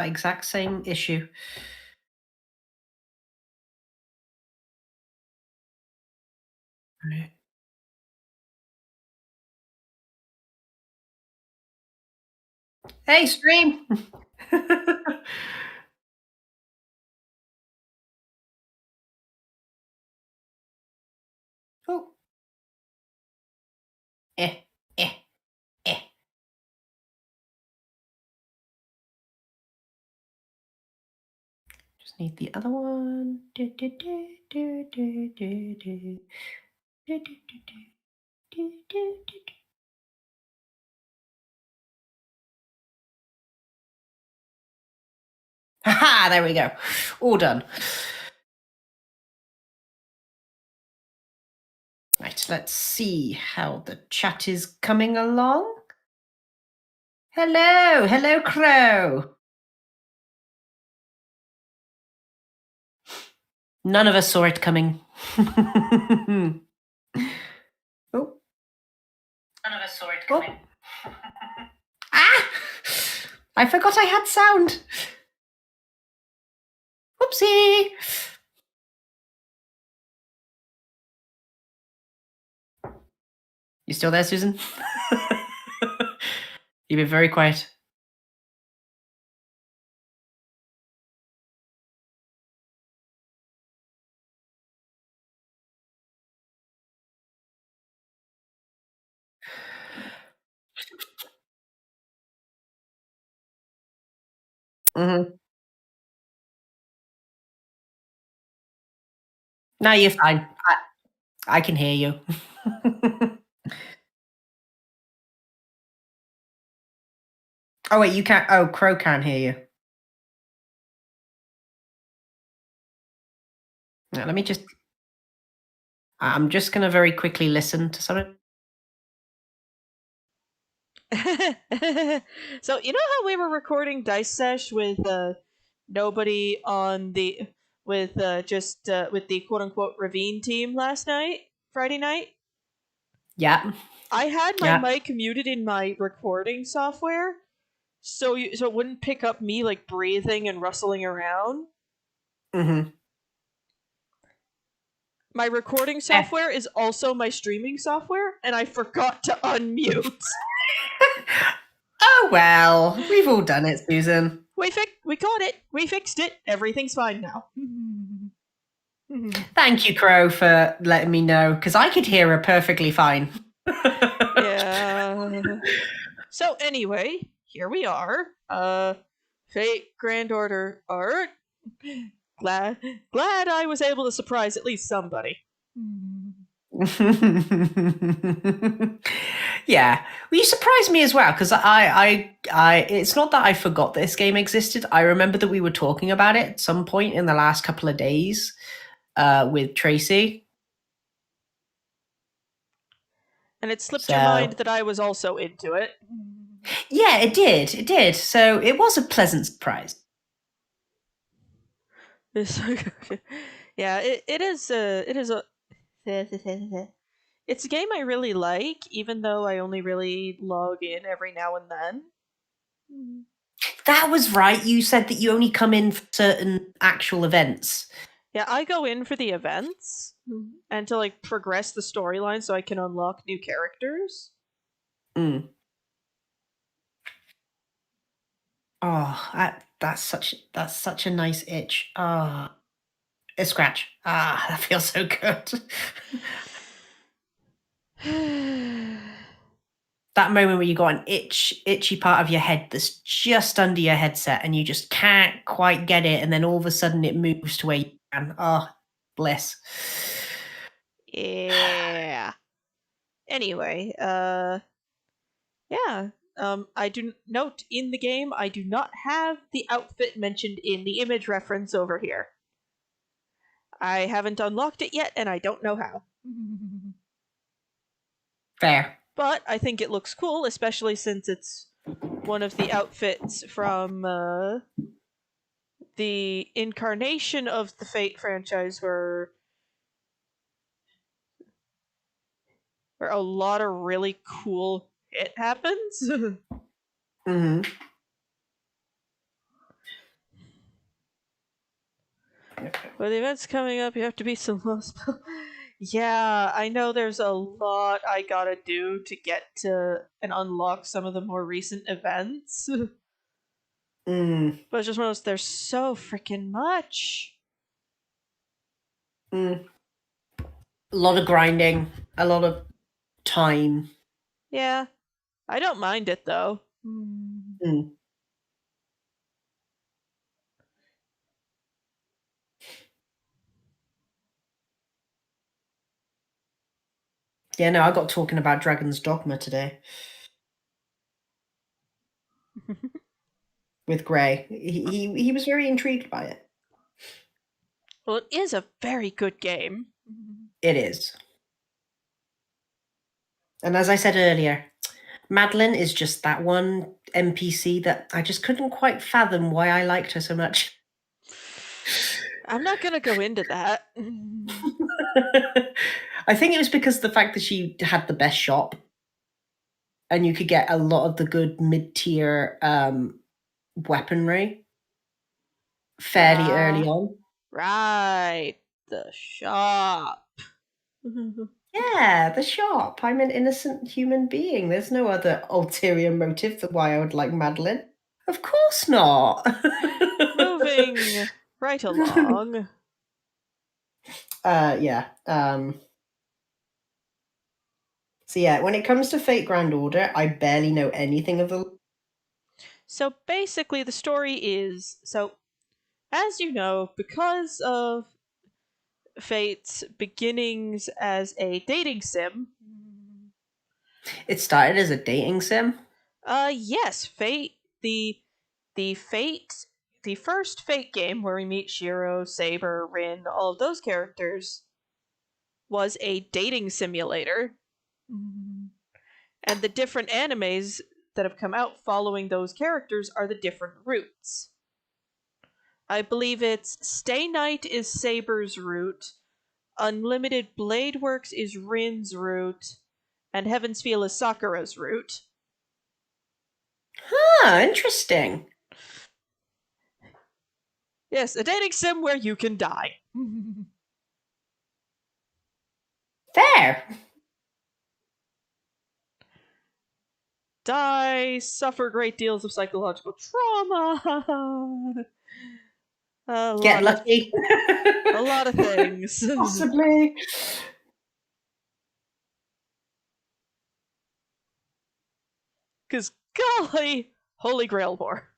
exact same issue. Right. Hey, stream. Oh, eh, eh, eh. Just need the other one. Do, do, do, do, do, do, do. Do, do, do, do, do, do, do. Haha, there we go. All done. Right, let's see how the chat is coming along. Hello, hello, Crow. None of us saw it coming. Oh. None of us saw it coming. Ah! I forgot I had sound. Whoopsie. You still there, Susan? You've been very quiet. Mm-hmm. No, you're fine. I can hear you. Oh wait, you can't. Oh, Crow can't hear you. Now, let me just. I'm just going to very quickly listen to something. So you know how we were recording Dice Sesh with nobody on the with with the quote unquote Ravine team last night, Friday night? Yeah. I had my Yeah. mic muted in my recording software, so it wouldn't pick up me like breathing and rustling around. Mm-hmm. My recording software is also my streaming software, and I forgot to unmute. Oh well, we've all done it, Susan. We got it. We fixed it. Everything's fine now. Thank you, Crow, for letting me know because I could hear her perfectly fine. Yeah. So anyway, here we are. Fate Grand Order Art. Glad I was able to surprise at least somebody. Yeah, well, you surprised me as well because it's not that I forgot this game existed. I remember that we were talking about it at some point in the last couple of days with Tracy. And it slipped your mind So that I was also into it. yeah, it did. It did. So it was a pleasant surprise. Yeah, it is a it's a game I really like, even though I only really log in every now and then. That was right. You said that you only come in for certain actual events. Yeah, I go in for the events and to like progress the storyline so I can unlock new characters. Mm. Oh, that's such a nice itch. Ah, a scratch. Ah, that feels so good. That moment where you got an itchy part of your head that's just under your headset and you just can't quite get it, and then all of a sudden it moves to where you can. Oh, bliss. Yeah. Anyway, yeah. I do note in the game I do not have the outfit mentioned in the image reference over here. I haven't unlocked it yet, and I don't know how. Fair. But I think it looks cool, especially since it's one of the outfits from the incarnation of the Fate franchise where a lot of really cool shit happens. Mm-hmm. For the events coming up, you have to beat some low spell. Yeah, I know there's a lot I gotta do to get to and unlock some of the more recent events. Mm, But it's just one of those, there's so freaking much. mm. A lot of grinding, a lot of time. Yeah, I don't mind it though. Mm. Yeah, no, I got talking about Dragon's Dogma today with Gray. He was very intrigued by it. Well, it is a very good game. It is. And as I said earlier, Madeline is just that one NPC that I just couldn't quite fathom why I liked her so much. I'm not gonna go into that. I think it was because the fact that she had the best shop and you could get a lot of the good mid-tier weaponry fairly early on. Right, the shop. Yeah, the shop. I'm an innocent human being. There's no other ulterior motive for why I would like Madeline. Of course not. Moving right along. Yeah. So yeah, when it comes to Fate Grand Order, I barely know anything of the. So basically, the story is as you know, because of Fate's beginnings as a dating sim. It started as a dating sim. Yes, Fate the Fate the first Fate game where we meet Shiro, Saber, Rin, all of those characters was a dating simulator. And the different animes that have come out following those characters are the different routes. I believe it's Stay Night is Saber's route, Unlimited Blade Works is Rin's route, and Heaven's Feel is Sakura's route. Ah, interesting. Yes, a dating sim where you can die. Fair. Die, suffer great deals of psychological trauma. Get lucky. A lot of things. Possibly. Because golly, Holy Grail War.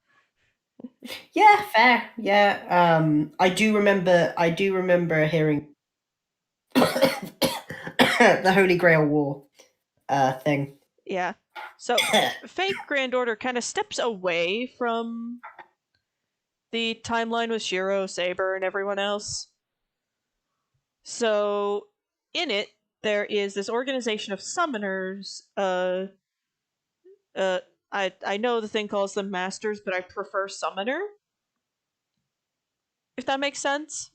Yeah, fair. Yeah. I do remember hearing the Holy Grail War thing. Yeah. So Fate Grand Order kind of steps away from the timeline with Shiro, Saber, and everyone else. So in it, there is this organization of summoners. I know the thing calls them masters, but I prefer summoner. If that makes sense.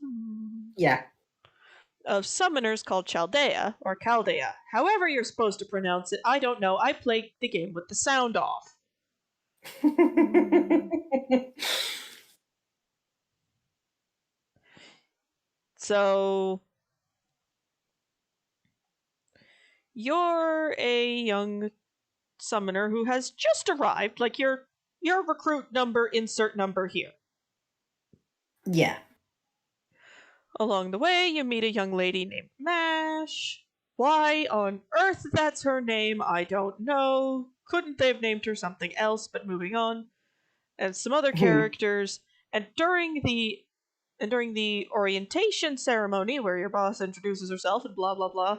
Yeah. Of summoners called Chaldea or Chaldea. However you're supposed to pronounce it, I don't know. I played the game with the sound off. So you're a young summoner who has just arrived, like your recruit number, insert number here. Yeah. Along the way, you meet a young lady named Mash. Why on earth that's her name, I don't know. Couldn't they have named her something else, but moving on. And some other characters. And during the orientation ceremony where your boss introduces herself and blah blah blah,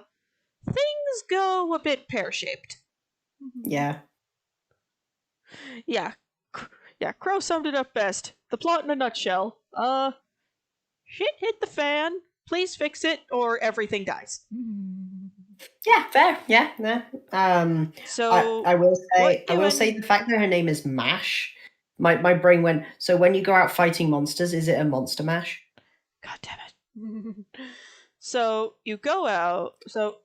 things go a bit pear-shaped. Yeah. Yeah. Yeah, Crow summed it up best. The plot in a nutshell. Shit hit the fan. Please fix it, or everything dies. Yeah, fair. Yeah, So I will say what you the fact that her name is Mash. My brain went. So when you go out fighting monsters, is it a monster mash? God damn it. So you go out. So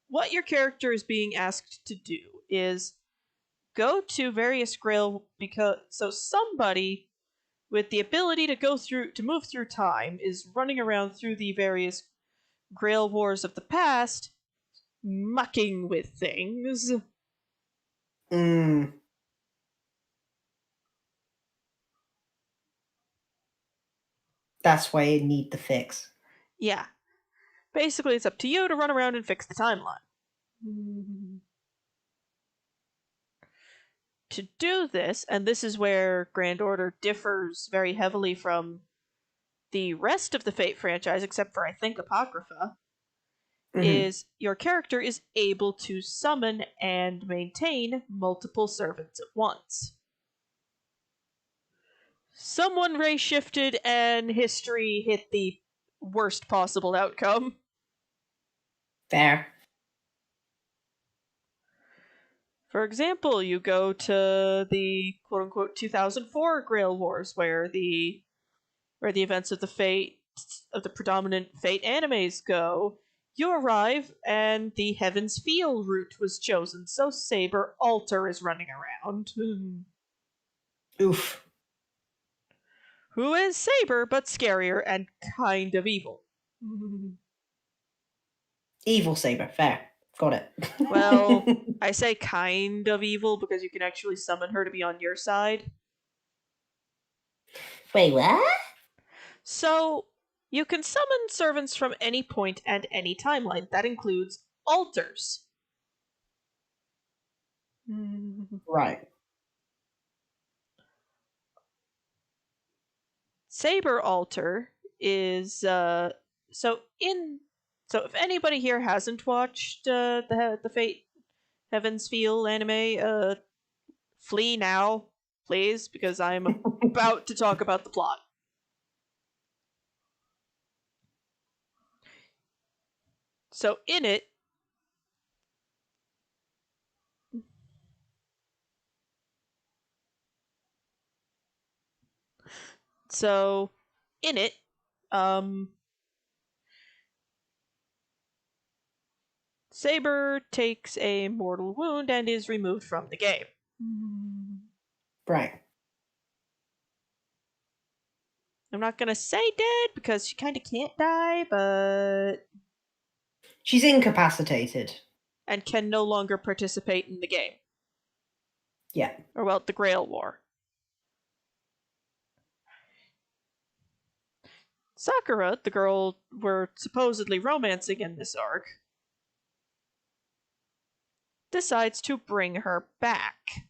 what your character is being asked to do is go to various Grail, because somebody with the ability to move through time, is running around through the various Grail Wars of the past, mucking with things. Mm. That's why you need the fix. Yeah. Basically, it's up to you to run around and fix the timeline. To do this, and this is where Grand Order differs very heavily from the rest of the Fate franchise, except for, I think, Apocrypha, is your character is able to summon and maintain multiple servants at once. Someone ray shifted and history hit the worst possible outcome. Fair. For example, you go to the quote-unquote 2004 Grail Wars, where the events of the predominant Fate animes go. You arrive, and the Heaven's Feel route was chosen, so Saber Alter is running around. Oof. Who is Saber, but scarier and kind of evil. Evil Saber. Fair. Got it. Well, I say kind of evil because you can actually summon her to be on your side. Wait, what? So, you can summon servants from any point and any timeline. That includes altars. Right. Saber Alter is if anybody here hasn't watched the Fate Heaven's Feel anime, flee now, please, because I'm about to talk about the plot. So in it, Saber takes a mortal wound and is removed from the game. Right. I'm not gonna say dead because she kind of can't die, but She's incapacitated. and can no longer participate in the game. Yeah. Or, well, the Grail War. Sakura, the girl we're supposedly romancing in this arc, decides to bring her back.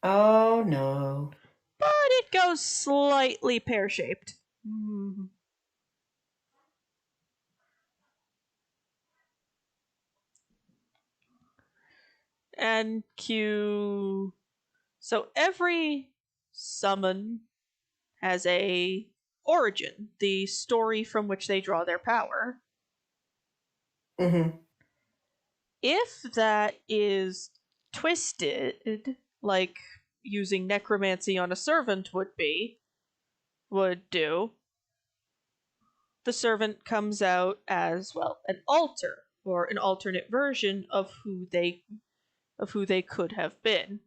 Oh no. But it goes slightly pear-shaped. And cue. So every summon has a origin, the story from which they draw their power. Mm-hmm. If that is twisted, like using necromancy on a servant would do, the servant comes out as, well, an alter, or an alternate version of who they could have been.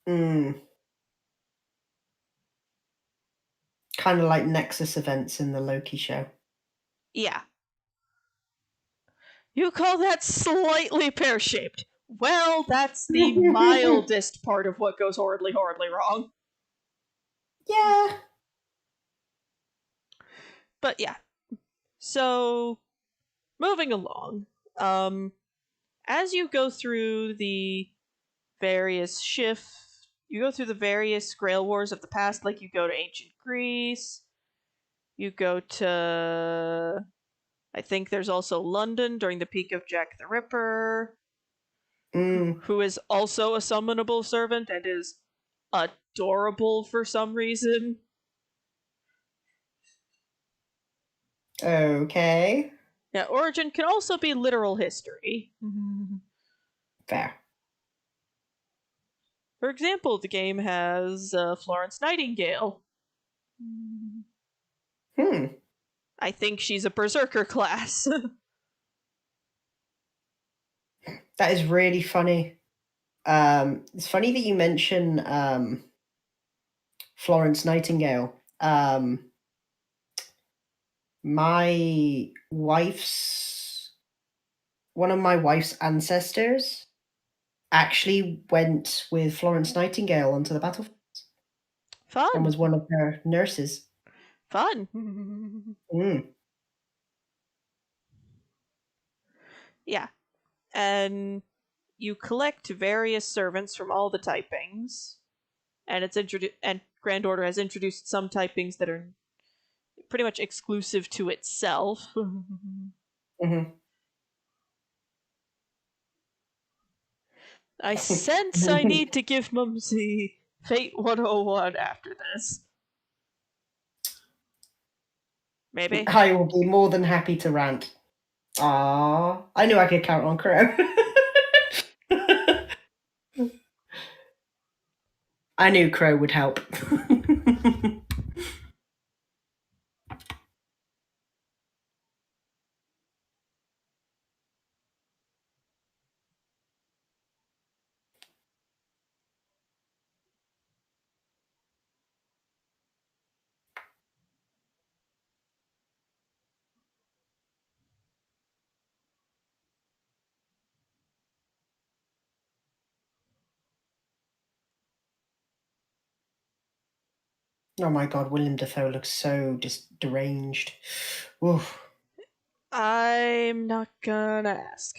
Mm. Kind of like Nexus events in the Loki show. Yeah. You call that slightly pear-shaped? Well, that's the mildest part of what goes horribly, horribly wrong. Yeah. But yeah. So, moving along, as you go through the various Grail Wars of the past, like you go to ancient Greece, you go to, I think there's also London during the peak of Jack the Ripper, who is also a summonable servant and is adorable for some reason. Okay. Yeah, origin can also be literal history. Fair. For example, the game has Florence Nightingale. I think she's a Berserker class. That is really funny. It's funny that you mention Florence Nightingale. My wife's one of my wife's ancestors actually went with Florence Nightingale onto the battlefield and Fun. was one of her nurses. Fun. Mm. Yeah. And you collect various servants from all the typings. And it's introduced, and Grand Order has introduced some typings that are pretty much exclusive to itself. Mm-hmm. I sense I need to give Mumsy Fate 101 after this. Maybe. I will be more than happy to rant. Ah, I knew I could count on Crow. I knew Crow would help. Oh my god, William Dafoe looks so just deranged. Oof. I'm not gonna ask.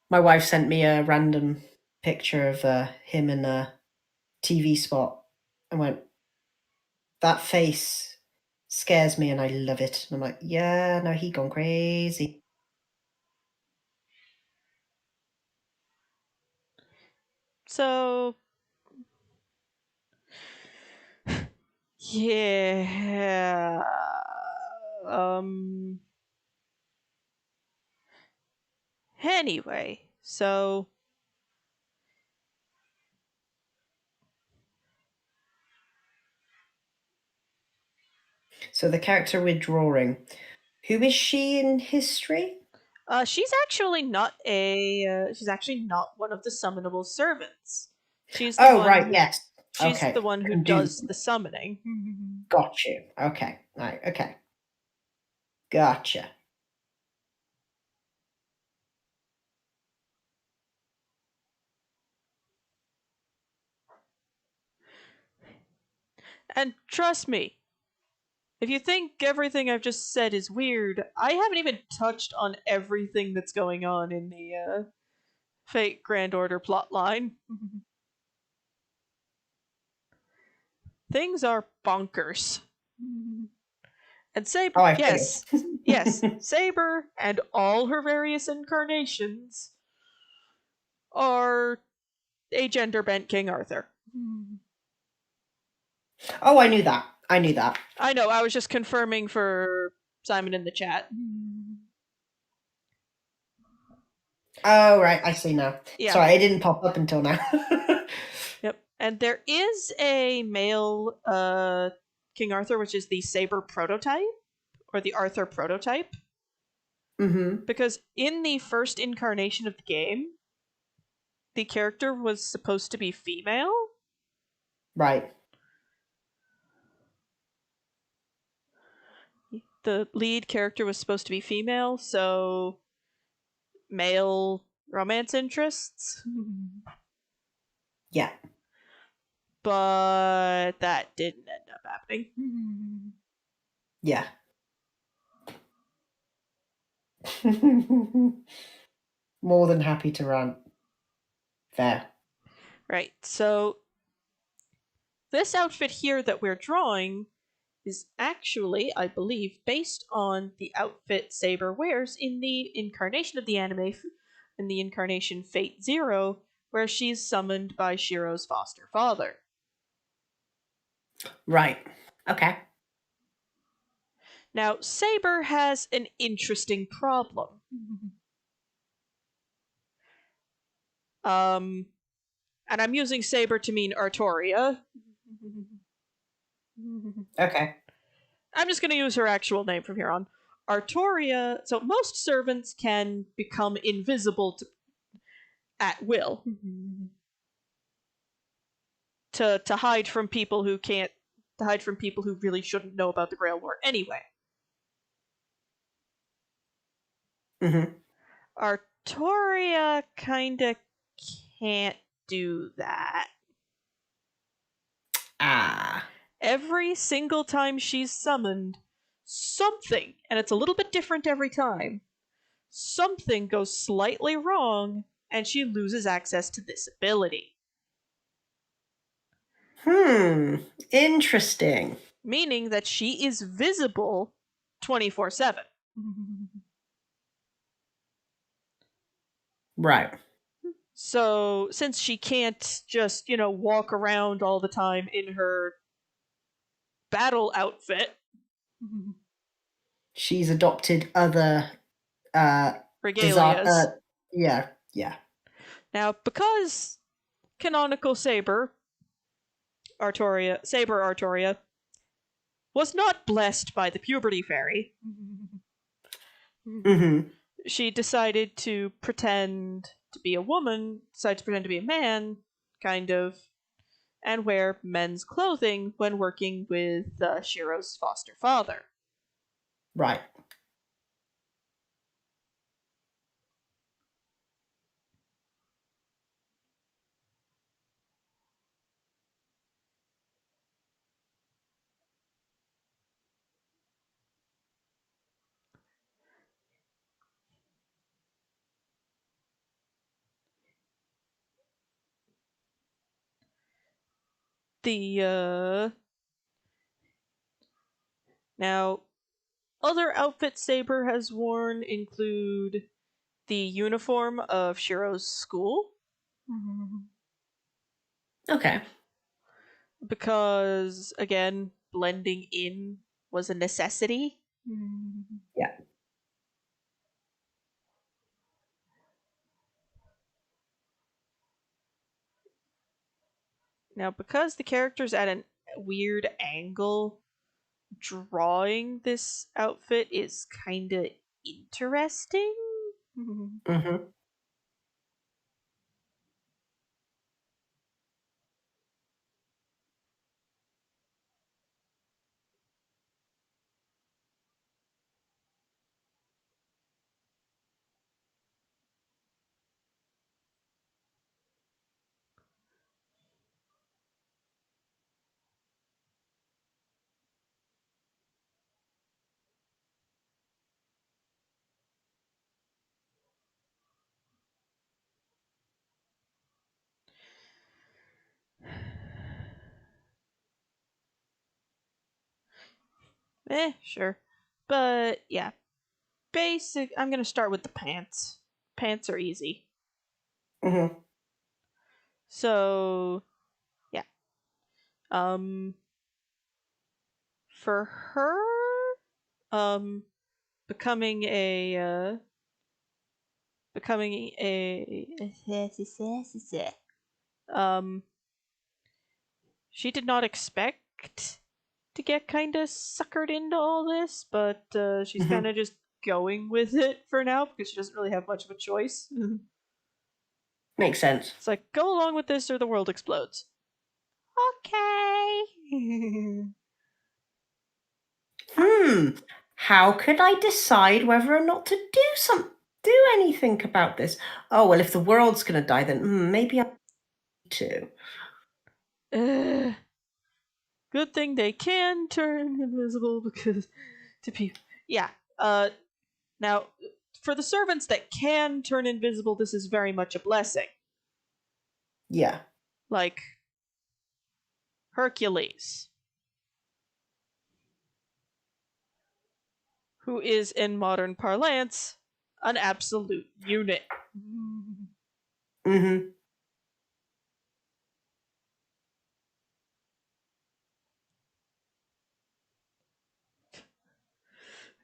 My wife sent me a random picture of him in a TV spot and went, that face scares me and I love it. And I'm like, yeah, no, he gone crazy. So, yeah. Anyway, so So the character we're drawing, who is she in history? she's actually not she's actually not one of the summonable servants. She's the Oh, one. right, yes. She's Okay. the one who Can do. does the summoning. Got you. Okay. Right, okay. Gotcha. And trust me, if you think everything I've just said is weird, I haven't even touched on everything that's going on in the Fate Grand Order plotline. Things are bonkers. And Saber, Oh, I yes, figured. yes, Saber and all her various incarnations are a gender bent King Arthur. Oh, I knew that. I knew that. I know, I was just confirming for Simon in the chat. Oh, right, I see now. Yeah. Sorry, it didn't pop up until now. Yep. And there is a male King Arthur, which is the Saber prototype, or the Arthur prototype. Mm-hmm. Because in the first incarnation of the game, the character was supposed to be female. Right. The lead character was supposed to be female, so male romance interests. Yeah. But that didn't end up happening. Yeah. More than happy to rant. Fair. Right, so this outfit here that we're drawing is actually, I believe, based on the outfit Saber wears in the incarnation of the anime, in the incarnation Fate Zero, where she's summoned by Shiro's foster father. Right. Okay. Now, Saber has an interesting problem. And I'm using Saber to mean Artoria. Okay. I'm just going to use her actual name from here on. Artoria. So most servants can become invisible to. at will to hide from people who can't to hide from people who really shouldn't know about the Grail War anyway. Mm-hmm. Artoria kinda can't do that. Ah. Every single time she's summoned, something, and it's a little bit different every time, something goes slightly wrong, and she loses access to this ability. Interesting. Meaning that she is visible 24/7. Right. So, since she can't just, walk around all the time in her battle outfit, She's adopted other regalias. Yeah. Now, because canonical Saber Artoria, was not blessed by the puberty fairy, Mm-hmm. she decided to pretend to be a woman, decided to pretend to be a man, kind of, and wear men's clothing when working with Shiro's foster father. Right. Now, other outfits Saber has worn include the uniform of Shiro's school. Okay. Because, again, blending in was a necessity. Yeah. Now, because the character's at a weird angle, drawing this outfit is kind of interesting. Mm-hmm. Sure. But yeah, I'm gonna start with the pants. Pants are easy. Mm-hmm. So, yeah. Um, for her, um, becoming a, becoming a, um, she did not expect to get kind of suckered into all this, but she's Mm-hmm. kind of just going with it for now because she doesn't really have much of a choice. Makes sense. It's like, go along with this or the world explodes. Okay. How could I decide whether or not to do anything about this? Oh well, if the world's gonna die, then maybe I need to. Good thing they can turn invisible because to be yeah. Now for the servants that can turn invisible, this is very much a blessing. Yeah. Like Hercules, who is in modern parlance an absolute unit. Mm-hmm.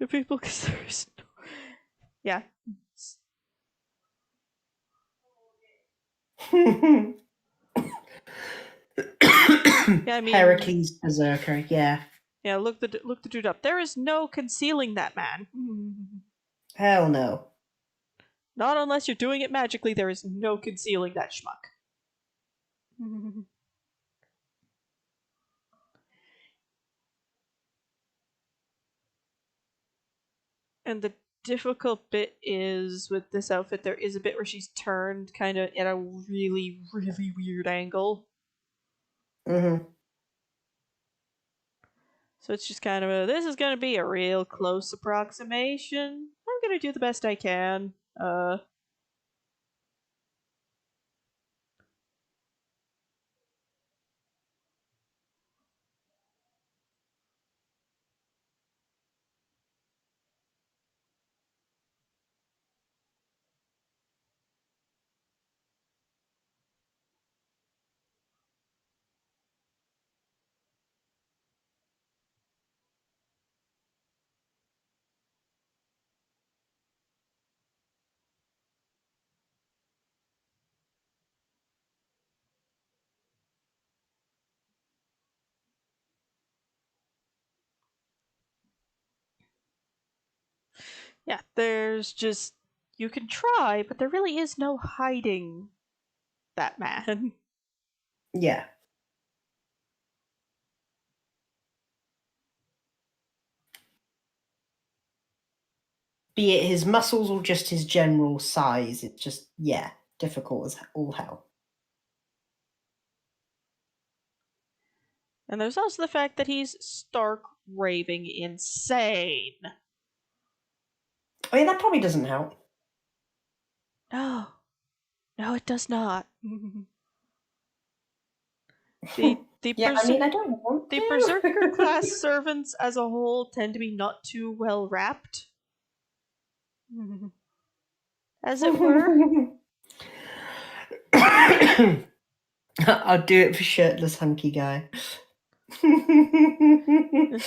People, because there's no... yeah. Yeah, I mean, Heracles Berserker, yeah. yeah. Look the dude up. There is no concealing that man. Hell no. Not unless you're doing it magically, there is no concealing that schmuck. And the difficult bit is with this outfit, there is a bit where she's turned kind of at a really, really weird angle. Mm-hmm. So it's just kind of this is going to be a real close approximation. I'm going to do the best I can. Yeah, there's just you can try, but there really is no hiding that man. Yeah. Be it his muscles or just his general size, it's just, yeah, difficult as all hell. And there's also the fact that he's stark raving insane. Oh yeah, that probably doesn't help. No, no, it does not. The Yeah, I mean, I don't want the to. berserker class servants as a whole tend to be not too well wrapped, as it were. I'll do it for shirtless hunky guy. Yeah,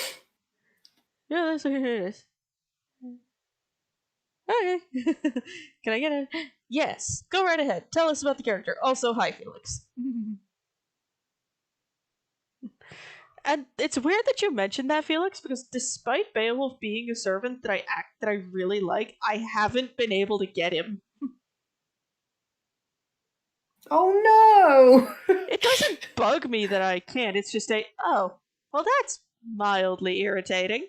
that's what it is. Okay. Can I get it? Yes. Go right ahead. Tell us about the character. Also, hi, Felix. And it's weird that you mentioned that, Felix, because despite Beowulf being a servant that I really like, I haven't been able to get him. Oh no! It doesn't bug me that I can't. It's just well, that's mildly irritating.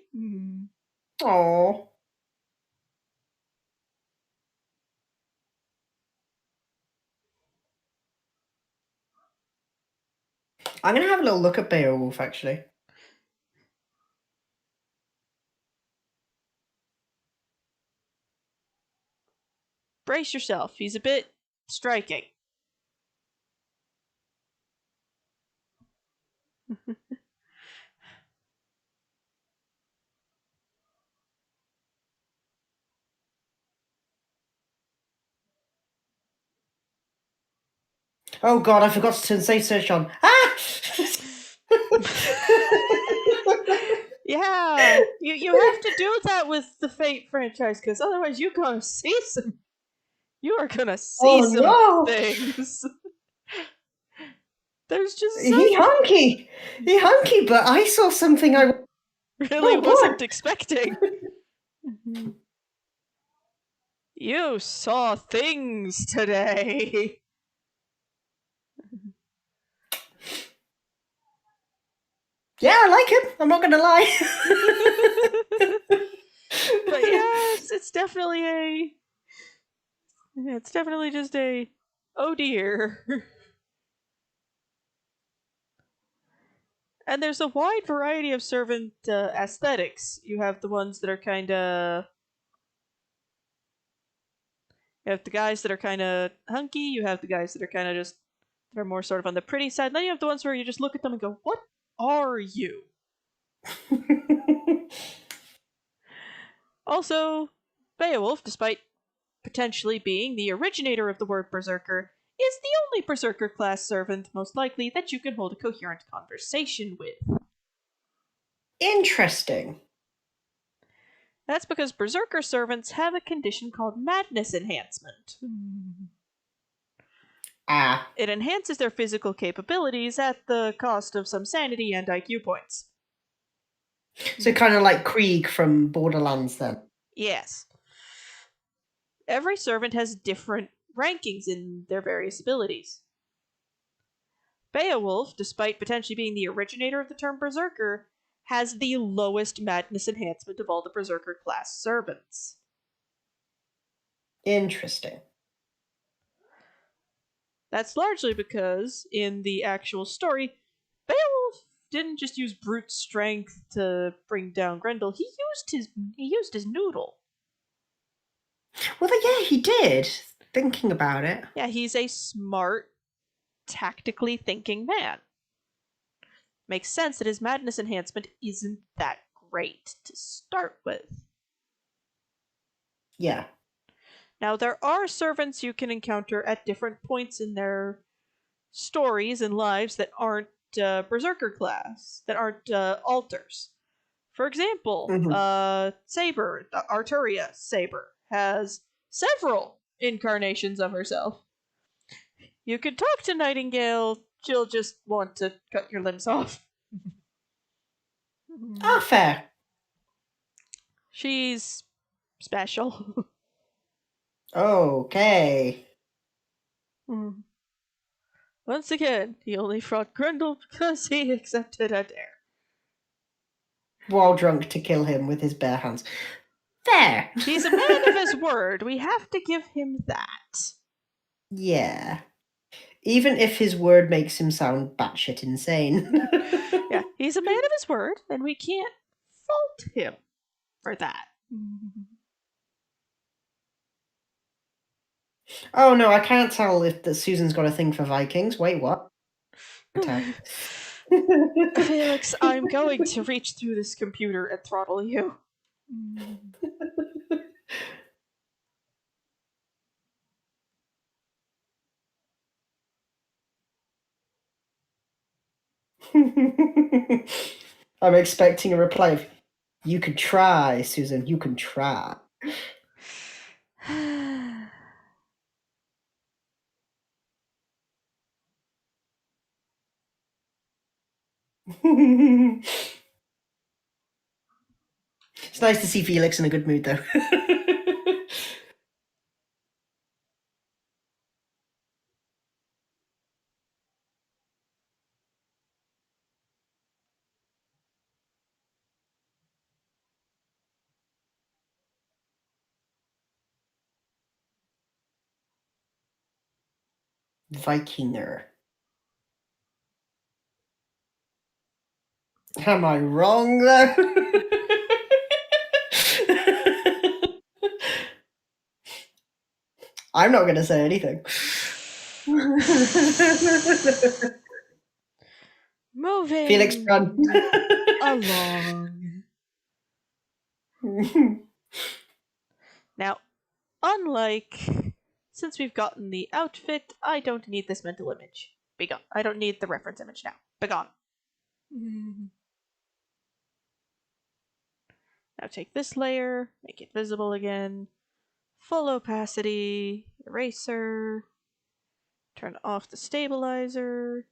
Oh. I'm gonna have a little look at Beowulf actually. Brace yourself. He's a bit striking. Oh god, I forgot to turn safe search on. Ah! Yeah, you have to do that with the Fate franchise, because otherwise you are gonna see Oh some no! things. There's just He hunky, but I saw something I really Oh, wasn't boy. expecting. You saw things today. Yeah, I like him. I'm not gonna lie. But yeah, it's definitely just oh dear. And there's a wide variety of servant aesthetics. You have the ones that are kind of you have the guys that are kind of hunky. You have the guys that are kind of just they're more sort of on the pretty side. Then you have the ones where you just look at them and go, "What are you?" Also, Beowulf, despite potentially being the originator of the word berserker, is the only berserker class servant, most likely, that you can hold a coherent conversation with. Interesting. That's because berserker servants have a condition called madness enhancement. Ah. It enhances their physical capabilities at the cost of some sanity and IQ points. So kind of like Krieg from Borderlands then. Yes. every servant has different rankings in their various abilities. Beowulf, despite potentially being the originator of the term Berserker, has the lowest madness enhancement of all the Berserker class servants. Interesting. That's largely because, in the actual story, Beowulf didn't just use brute strength to bring down Grendel. He used his noodle. Well, yeah, he did. Thinking about it. Yeah, he's a smart, tactically thinking man. Makes sense that his madness enhancement isn't that great to start with. Yeah. Now, there are servants you can encounter at different points in their stories and lives that aren't Berserker class, that aren't alters. For example, Saber, Arturia Saber, has several incarnations of herself. You could talk to Nightingale, she'll just want to cut your limbs off. Ah, fair. She's special. Okay. Once again, he only fought Grendel because he accepted a dare. While drunk to kill him with his bare hands. Fair. He's a man of his word. We have to give him that. Yeah. Even if his word makes him sound batshit insane. Yeah, he's a man of his word, and we can't fault him for that. Oh no, I can't tell if Susan's got a thing for Vikings. Wait, what? Attack. Felix, I'm going to reach through this computer and throttle you. I'm expecting a reply of, "You can try, Susan, you can try." It's nice to see Felix in a good mood, though. Vikinger. Am I wrong, though? I'm not going to say anything. Moving Felix, run. along. Now, since we've gotten the outfit, I don't need this mental image. Begone. I don't need the reference image now. Begone. Now take this layer, make it visible again. Full opacity, eraser. Turn off the stabilizer.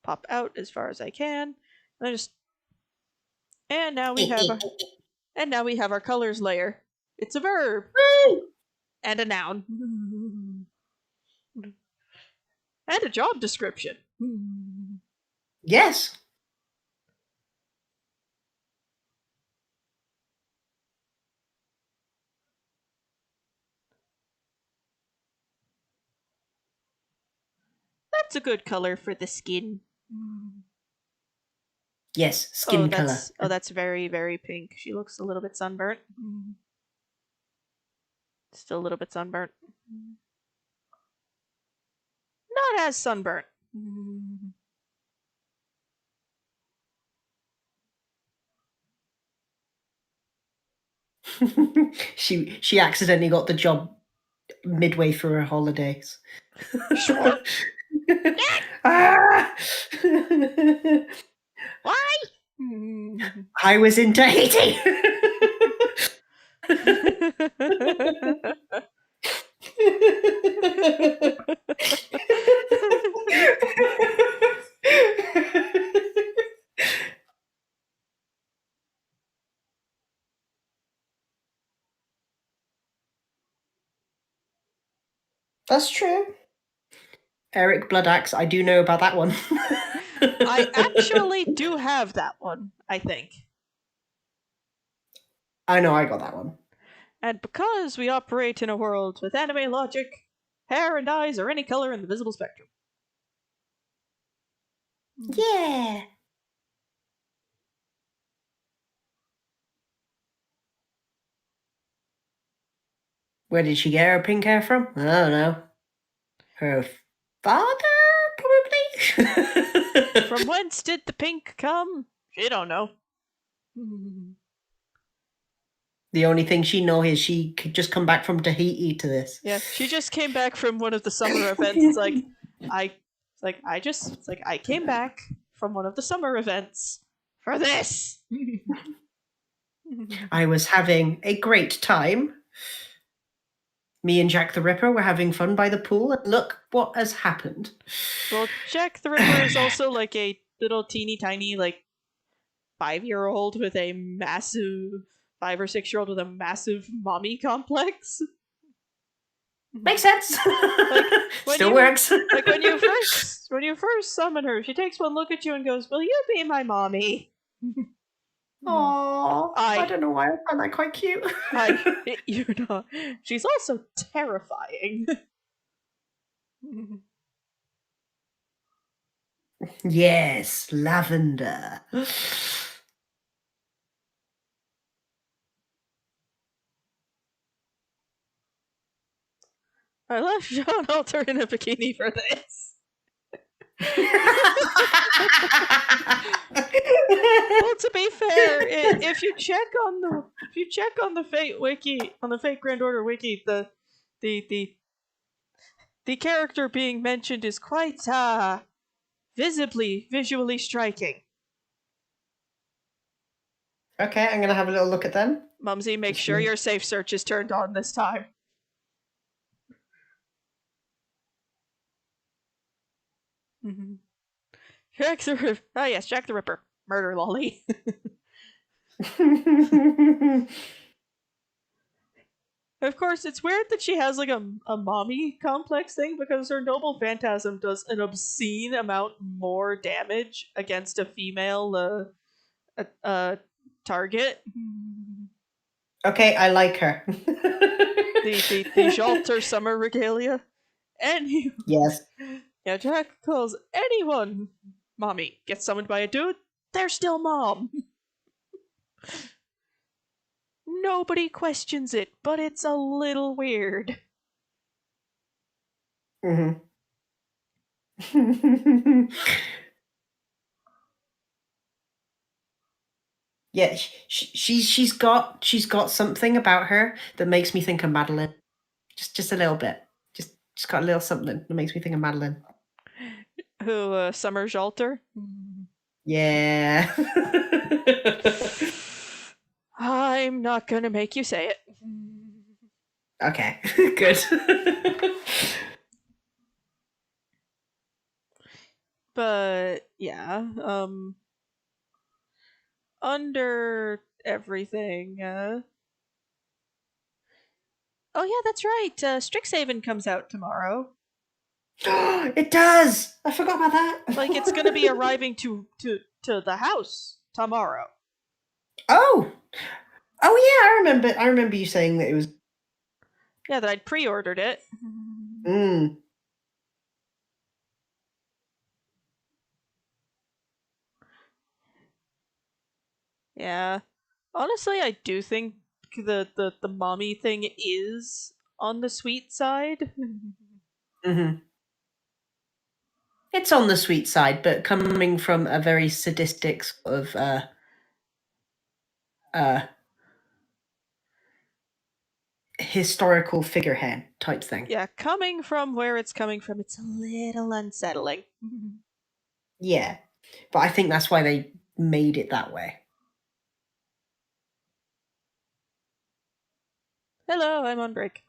Pop out as far as I can. And now we have our colors layer. It's a verb and a noun and a job description. Yes. That's a good color for the skin. Yes, skin color. That's very, very pink. She looks a little bit sunburnt. Still a little bit sunburnt. Not as sunburnt. She accidentally got the job midway through her holidays. Sure. Ah! Why? I was in Tahiti. That's true. Eric Bloodaxe, I do know about that one. I actually do have that one, I think. I know I got that one. And because we operate in a world with anime logic, hair and eyes are any color in the visible spectrum. Yeah. Where did she get her pink hair from? I don't know. Her father, probably? From whence did the pink come? She don't know. The only thing she know is she could just come back from Tahiti to this. Yeah, she just came back from one of the summer events. It's like I came back from one of the summer events for this. I was having a great time. Me and Jack the Ripper were having fun by the pool, and look what has happened. Well, Jack the Ripper is also like a little teeny tiny, like, 5-year-old with a massive 5 or 6-year-old with a massive mommy complex. Makes sense. when Still you- works. Like when you first summon her, she takes one look at you and goes, "Will you be my mommy?" Aww. I I- don't know why I find that quite cute. You know, she's also terrifying. Yes, lavender. I left Jean Alter in a bikini for this. Well, to be fair, if you check on the Fate wiki, on the Fate Grand Order wiki, the character being mentioned is quite visually striking. Okay, I'm gonna have a little look at them. Mumsy, make Just sure me. your safe search is turned on this time. Jack the Ripper. Ah, yes, Jack the Ripper. Murder lolly. Of course, it's weird that she has like a mommy complex thing because her noble phantasm does an obscene amount more damage against a female target. Okay, I like her. The Jalter summer regalia. Anyway, Yes. yeah, Jack calls anyone mommy. Gets summoned by a dude, they're still mom. Nobody questions it, but it's a little weird. Mm-hmm. Yeah, she's got something about her that makes me think of Madeline. Just a little bit. Just got a little something that makes me think of Madeline. Who, Summer Jalter? Yeah. I'm not gonna make you say it. Okay, good. But yeah, under everything, oh yeah, that's right. Strixhaven comes out tomorrow. It does. I forgot about that. Like it's gonna be arriving to the house tomorrow. Oh. Oh yeah, I remember. I remember you saying that it was. Yeah, that I'd pre-ordered it. Mm. Yeah. Honestly, I do think the mommy thing is on the sweet side. Mm-hmm. It's on the sweet side, but coming from a very sadistic sort of uh, historical figurehead type thing. Yeah, coming from where it's coming from, it's a little unsettling. Yeah, but I think that's why they made it that way. Hello, I'm on break.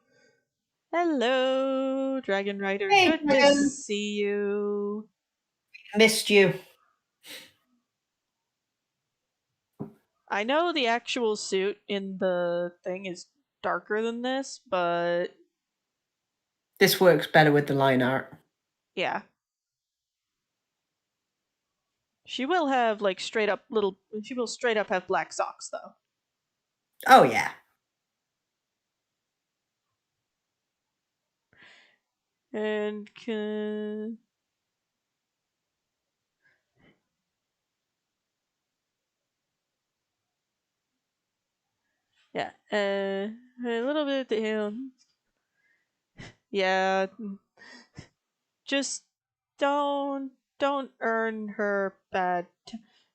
Hello, Dragon Rider. Hey, Good to Dragon. see you. Missed you. I know the actual suit in the thing is darker than this, but This works better with the line art. Yeah. She will have like straight up little. She will straight up have black socks though. Oh yeah. And yeah, a little bit down. Yeah, just don't earn her bad.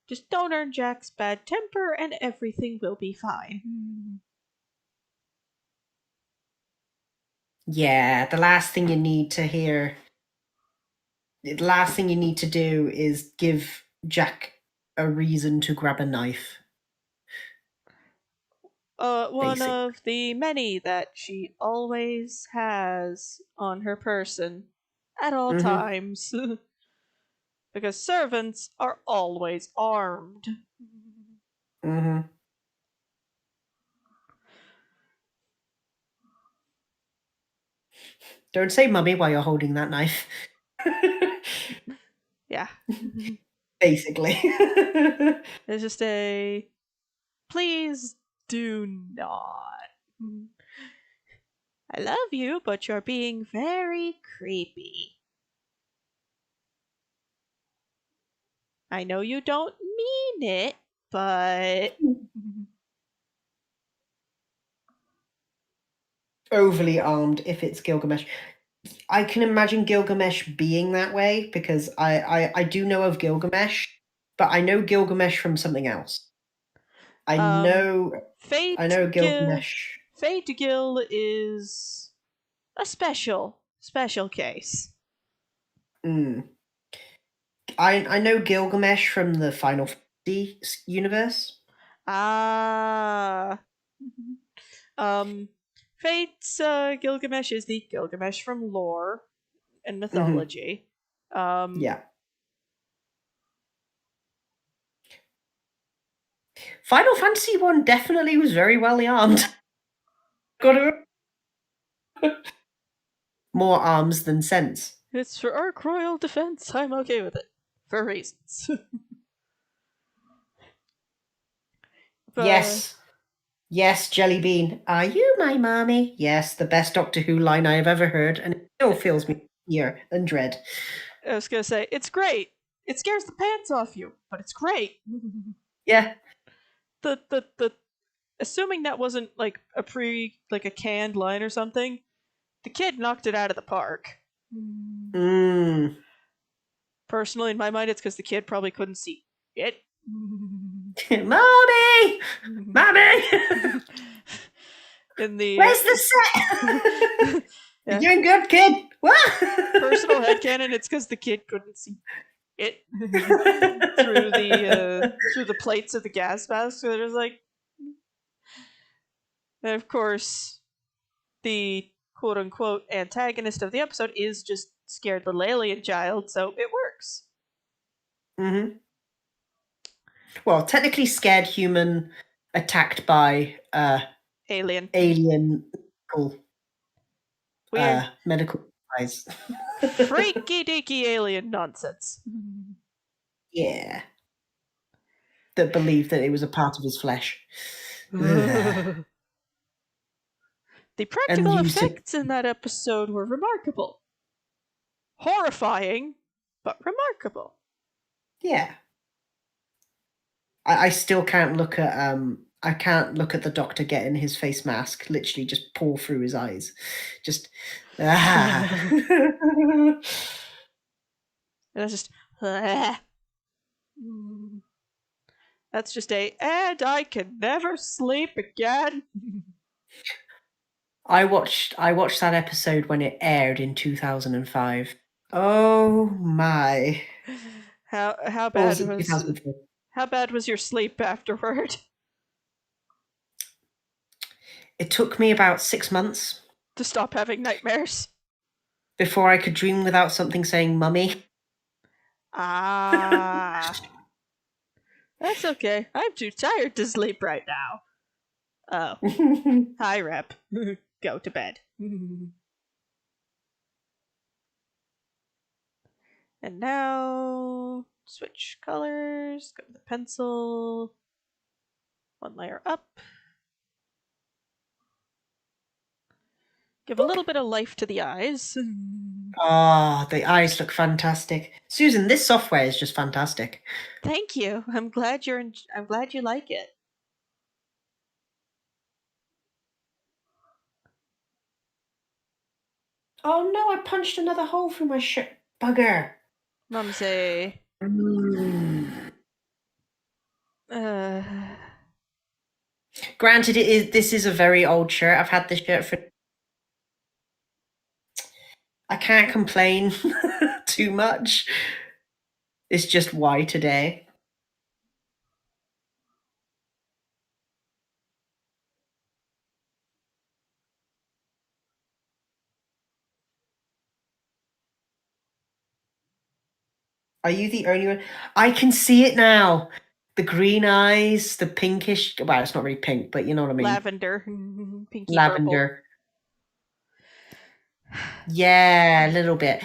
Just don't earn Jack's bad temper, and everything will be fine. Yeah, the last thing you need to hear, the last thing you need to do is give Jack a reason to grab a knife. One Basic. of the many that she always has on her person at all Mhm. times. Because servants are always armed. Mhm. Don't say mummy while you're holding that knife. Yeah. Basically. It's just a please do not. I love you, but you're being very creepy. I know you don't mean it, but. Overly armed if it's Gilgamesh. I can imagine Gilgamesh being that way because I do know of Gilgamesh, but I know Gilgamesh from something else. I know Fate Gil. Gilgamesh. Fate Gil is a special case. Mm. I know Gilgamesh from the Final Fantasy universe. Ah. Fate's Gilgamesh is the Gilgamesh from lore and mythology. Yeah. Final Fantasy 1 definitely was very well armed. More arms than sense. It's for Ark Royal Defense. I'm okay with it. For reasons. But, Yes. Yes, Jellybean. Are you my mommy? Yes, the best Doctor Who line I have ever heard, and it still fills me with fear and dread. I was gonna say, it's great. It scares the pants off you, but it's great. Yeah. The assuming that wasn't like a canned line or something, the kid knocked it out of the park. Mm. Personally, in my mind, it's because the kid probably couldn't see it. Mommy! Mommy! In the Where's the set? Yeah. You're doing good, kid. What? Personal headcanon, it's because the kid couldn't see it through the plates of the gas mask. So they're just like, and of course, the quote unquote antagonist of the episode is just scared little alien child, so it works. Mm-hmm. Well, technically scared human attacked by Alien. Weird. Medical supplies. Freaky deaky alien nonsense. Yeah. That believed that it was a part of his flesh. The practical used it- effects in that episode were remarkable. Horrifying, but remarkable. Yeah. I still can't look at I can't look at the doctor getting his face mask literally just pour through his eyes. Just And that's just that's just and I can never sleep again. I watched that episode when it aired in 2005. Oh my. How Or bad was it was 2004? how bad was your sleep afterward? It took me about 6 months To stop having nightmares? before I could dream without something saying mummy. Ah. That's okay. I'm too tired to sleep right now. Oh. Hi, Rep. Go to bed. And now switch colors, go to the pencil, one layer up. Give a little bit of life to the eyes. Ah, the eyes look fantastic. Susan, this software is just fantastic. Thank you. I'm glad I'm glad you like it. Oh no, I punched another hole through my shit. Bugger. Mumsy. Mm. Uh, Granted, this is a very old shirt. I've had this shirt for. I can't complain too much. It's just why today. Are you the only one? I can see it now. The green eyes, the pinkish. Well, it's not really pink, but you know what I mean. lavender. Pinky Lavender. Yeah, a little bit.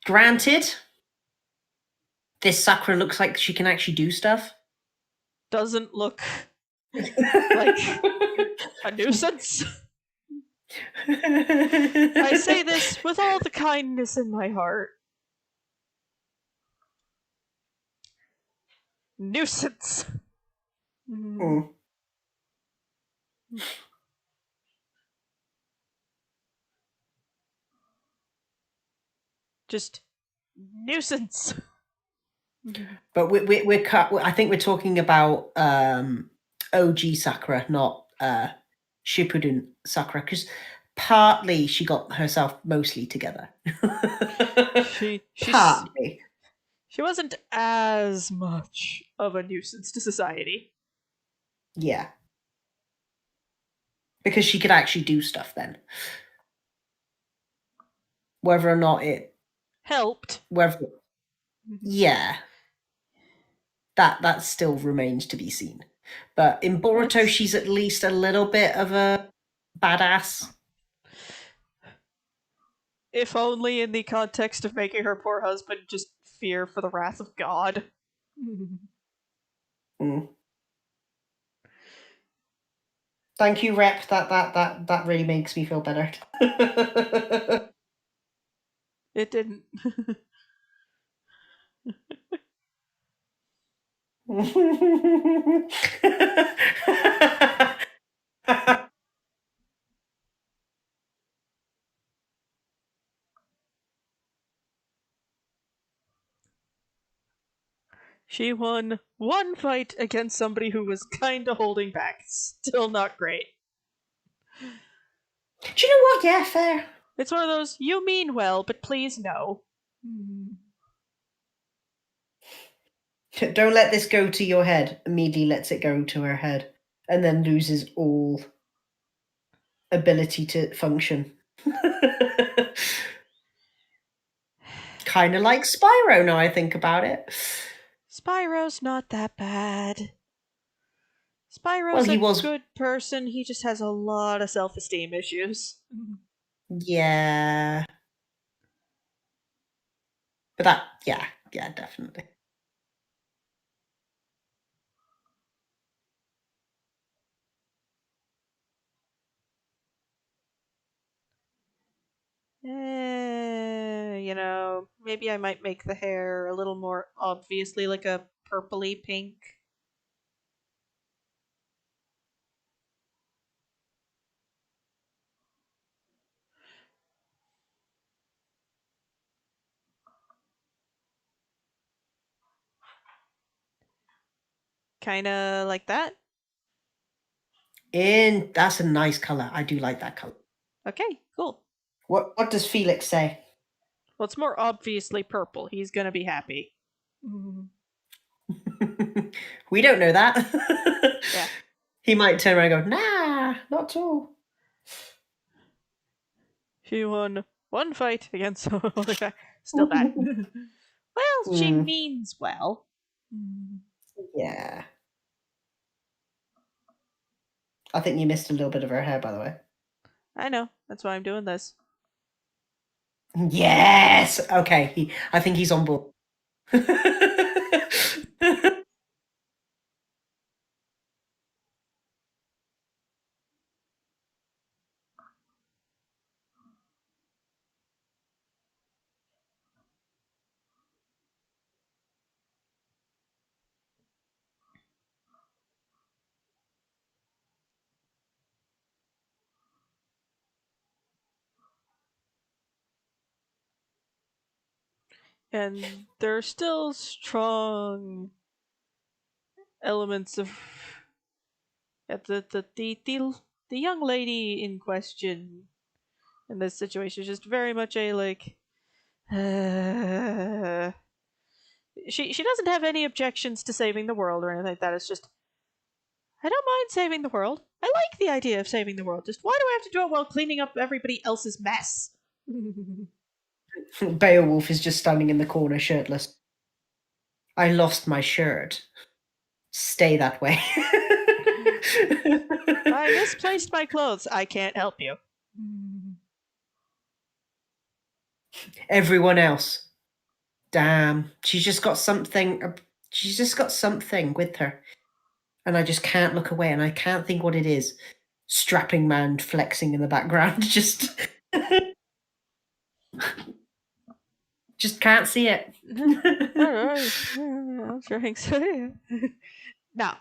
Granted, this Sakura looks like she can actually do stuff. Purple. Doesn't look like a nuisance. I say this with all the kindness in my heart. Nuisance. Mm. Just nuisance. But we're cut. I think we're talking about OG Sakura, not Shippuden Sakura, because partly she got herself mostly together. Partly. She wasn't as much of a nuisance to society. Yeah. Because she could actually do stuff then. Whether or not it helped. whether yeah. That still remains to be seen. But in Boruto, she's at least a little bit of a badass. If only in the context of making her poor husband just fear for the wrath of God. Mm. Thank you, Rep. That really makes me feel better. It didn't. She won one fight against somebody who was kinda holding back. Still not great. Do you know what? Yeah, fair. It's one of those, you mean well, but please no. Don't let this go to your head. Immediately lets it go to her head. And then loses all ability to function. Kind of like Spyro now I think about it. Spyro's not that bad. Spyro's a good person, he just has a lot of self-esteem issues. Yeah. But yeah, definitely. Maybe I might make the hair a little more obviously like a purpley pink. Kinda like that. That's a nice color. I do like that color. Okay, cool. What does Felix say? Well, it's more obviously purple. He's gonna be happy. We don't know that. Yeah. He might turn around and go, nah, not at all. She won one fight against still bad. Well, she means well. Yeah. I think you missed a little bit of her hair, by the way. I know. That's why I'm doing this. Yes. Okay. I think he's on board. And there are still strong elements of the young lady in question in this situation is just very much a like she doesn't have any objections to saving the world or anything like that. It's just I don't mind saving the world. I like the idea of saving the world. Just why do I have to do it while cleaning up everybody else's mess? Beowulf is just standing in the corner shirtless. I lost my shirt. Stay that way. I misplaced my clothes. I can't help you. Everyone else. Damn. She's just got something. She's just got something with her. And I just can't look away and I can't think what it is. Strapping man flexing in the background. Just can't see it. I'm trying so. Now.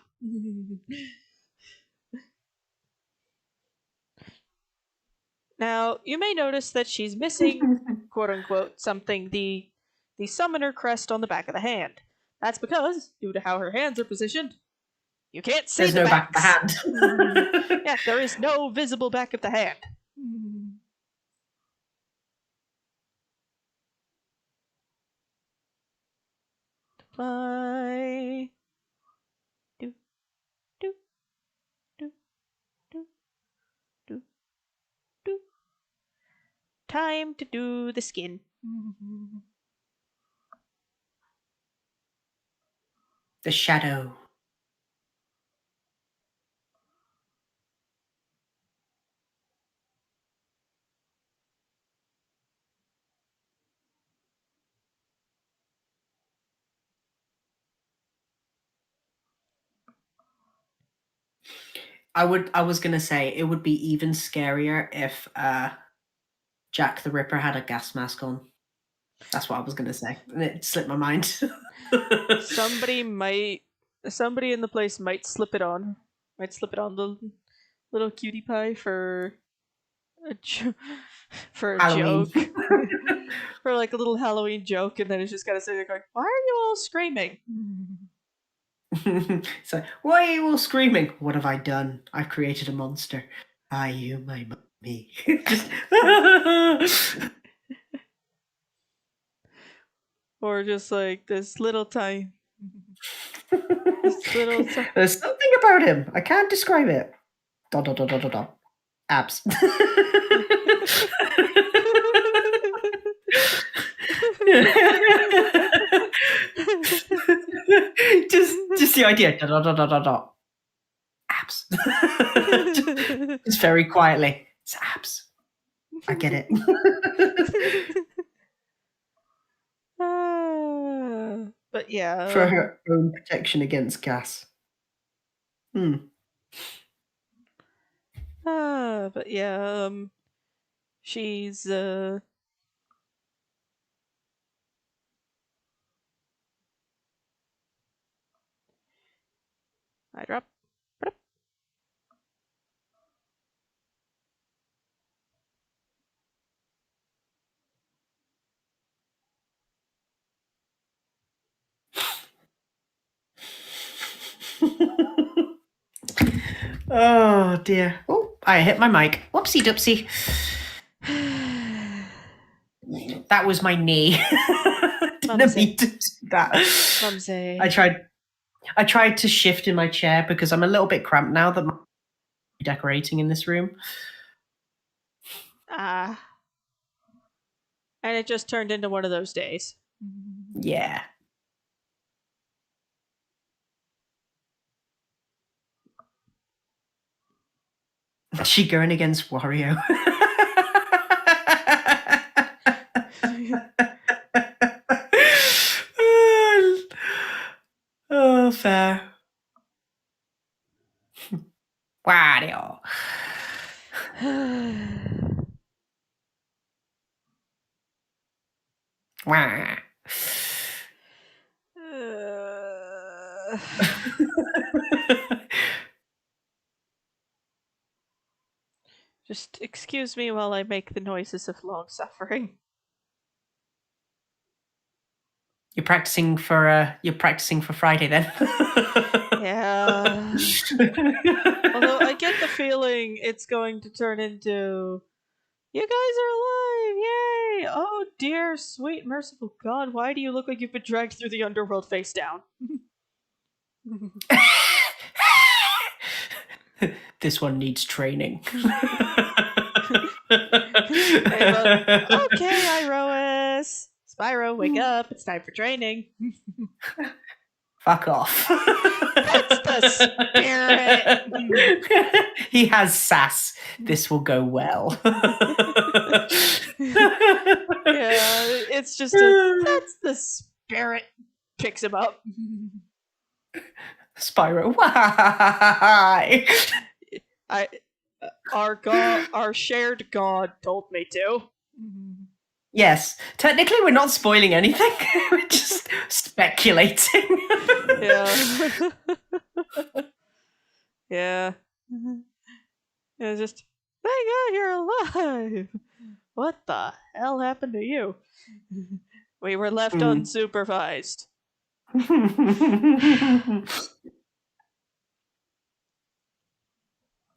Now, you may notice that she's missing, quote unquote, something the summoner crest on the back of the hand. That's because, due to how her hands are positioned, you can't see There's the no back of the hand. Yeah, there is no visible back of the hand. Fly. Do, do, do, do, do, do. Time to do the skin. The shadow. I was gonna say it would be even scarier if Jack the Ripper had a gas mask on. That's what I was gonna say. And it slipped my mind. Somebody in the place might slip it on. Might slip it on the little cutie pie for a for a Halloween. joke. For like a little Halloween joke, and then it's just gotta sit there going, why are you all screaming? So, why are you all screaming? What have I done? I've created a monster. Are you my mummy? Or just like this little tiny. There's something about him. I can't describe it. Dot dot dot dot dot dot. Abs. just the idea. Dot dot dot dot dot. Abs. Just very quietly. It's abs. I get it. But yeah. For her own protection against gas. But yeah, she's I drop. Oh dear. Oh, I hit my mic. Whoopsie doopsie. That was my knee. Didn't mean to do that. Mumsy. I tried to shift in my chair because I'm a little bit cramped now that I'm decorating in this room. And it just turned into one of those days. Yeah. Is she going against Wario? Oh, fair. Wario. Wah. Just excuse me while I make the noises of long suffering. You're practicing for Friday then. Yeah. Although I get the feeling it's going to turn into, you guys are alive! Yay! Oh dear, sweet, merciful God, why do you look like you've been dragged through the underworld face down? This one needs training. Okay, Iroas! Spyro, wake up, it's time for training. Fuck off. That's the spirit! He has sass. This will go well. Yeah, it's just that's the spirit. Picks him up. Spyro, why? Our shared god told me to. Yes, technically we're not spoiling anything. We're just speculating. Yeah. Yeah. Yeah, just, thank God you're alive. What the hell happened to you? We were left unsupervised.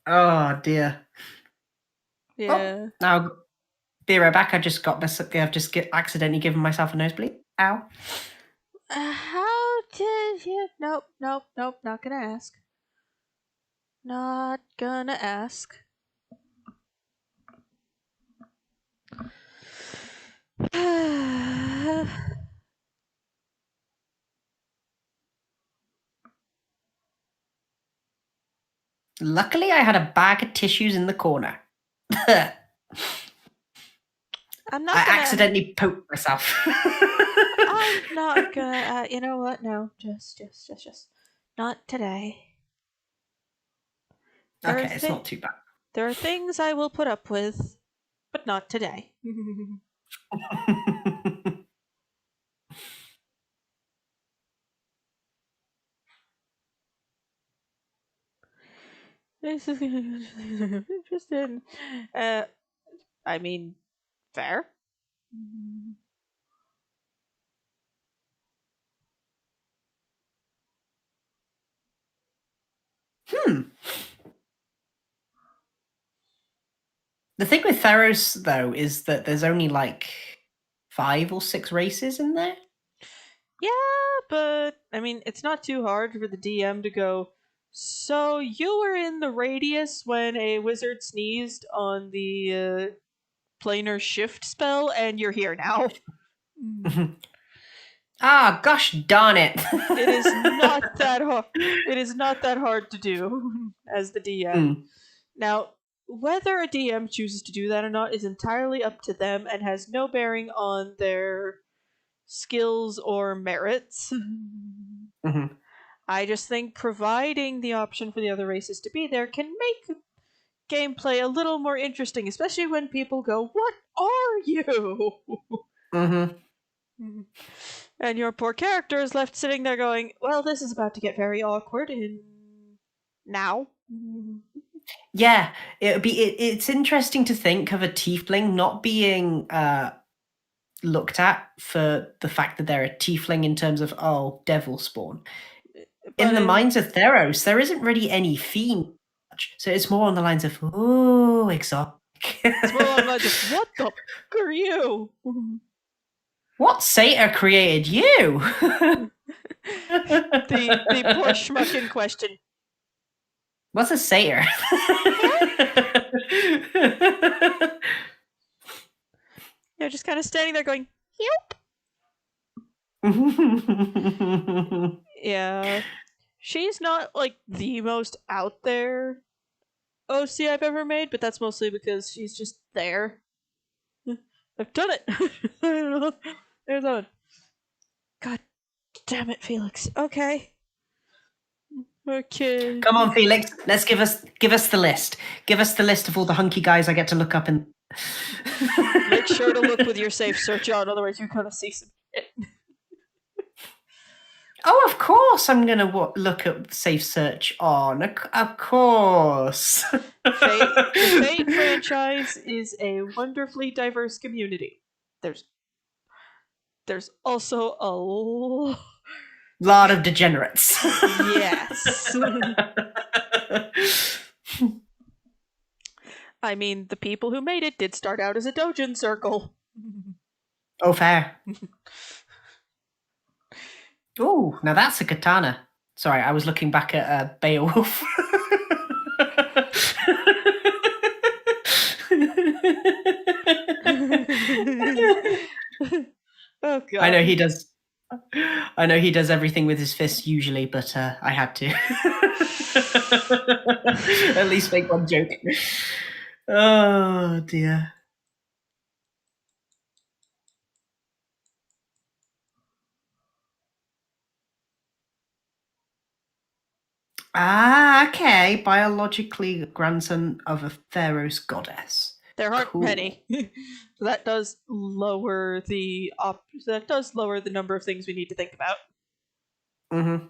Oh dear. Yeah. Oh, now, be right back. I've just accidentally given myself a nosebleed. Ow. How did you? Nope, not gonna ask. Not gonna ask. Luckily, I had a bag of tissues in the corner. I'm not I gonna. accidentally poked myself. I'm not gonna. You know what? No, just. Not today. Okay, it's not too bad. There are things I will put up with, but not today. This is interesting. I mean, fair. The thing with Theros, though, is that there's only like 5 or 6 races in there. Yeah, but I mean, it's not too hard for the DM to go, so you were in the radius when a wizard sneezed on the planar shift spell, and you're here now. Ah, gosh darn it. It is not that hard. It is not that hard to do as the DM. Now, whether a DM chooses to do that or not is entirely up to them and has no bearing on their skills or merits. I just think providing the option for the other races to be there can make gameplay a little more interesting, especially when people go, "What are you?" And your poor character is left sitting there going, "Well, this is about to get very awkward in now." Yeah, it's interesting to think of a tiefling not being looked at for the fact that they're a tiefling in terms of, oh, devil spawn. In the minds of Theros, there isn't really any theme, so it's more on the lines of, oh, exotic. It's more on the lines of, what the f*** are you? What satyr created you? the poor schmuck in question. What's a satyr? They're just kind of standing there going, "Yep." Yeah. She's not like the most out there OC I've ever made, but that's mostly because she's just there. I've done it. I don't know. There's a. God damn it, Felix. Okay. Okay. Come on, Felix. Let's give us the list. Give us the list of all the hunky guys I get to look up and Make sure to look with your safe search on, otherwise you're gonna see some shit. Oh, of course, I'm gonna look at Safe Search on. Of course. The Fate franchise is a wonderfully diverse community. There's also a Lot of degenerates. yes. I mean, the people who made it did start out as a doujin circle. Oh, fair. Oh, now that's a katana. Sorry, I was looking back at Beowulf. Oh god. I know he does. I know he does everything with his fists usually, but I had to at least make one joke. Oh dear. Ah, okay. Biologically grandson of a Pharaoh's goddess. There aren't Cool. many. So that does lower the number of things we need to think about. Mm-hmm.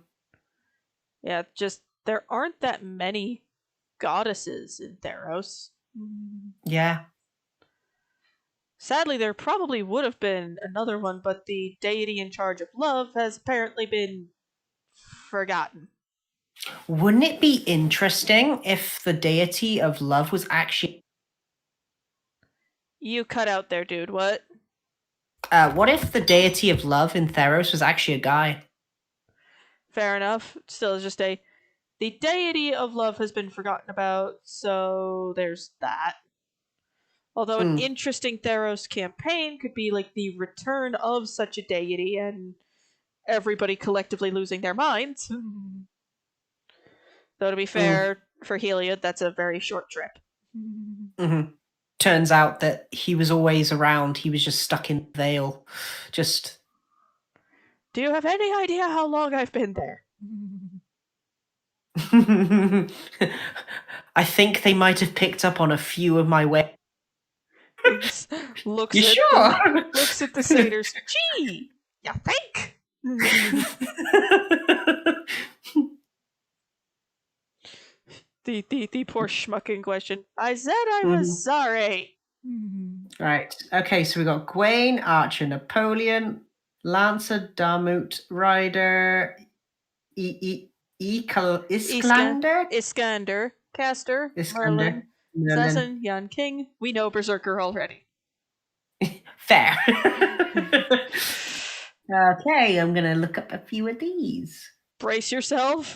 Yeah, just there aren't that many goddesses in Theros. Yeah. Sadly, there probably would have been another one, but the deity in charge of love has apparently been forgotten. Wouldn't it be interesting if the deity of love was actually? You cut out there, dude. What? What if the deity of love in Theros was actually a guy? Fair enough. Still, it's just the deity of love has been forgotten about, so there's that. Although an interesting Theros campaign could be like the return of such a deity and everybody collectively losing their minds. Though to be fair, for Heliod, that's a very short trip. Mm-hmm. Turns out that he was always around. He was just stuck in Vale. Just. Do you have any idea how long I've been there? I think they might have picked up on a few of my ways. Looks You at sure? looks at the satyrs. Gee, you think? the poor schmuck in question. I said I was sorry. Right. Okay, so we got Gawain, Archer, Napoleon, Lancer, Darmut, Ryder, Iskander, Iskander, Caster, Iskander, Merlin, Zazen, Yan King. We know Berserker already. Fair. Okay, I'm gonna look up a few of these. Brace yourself,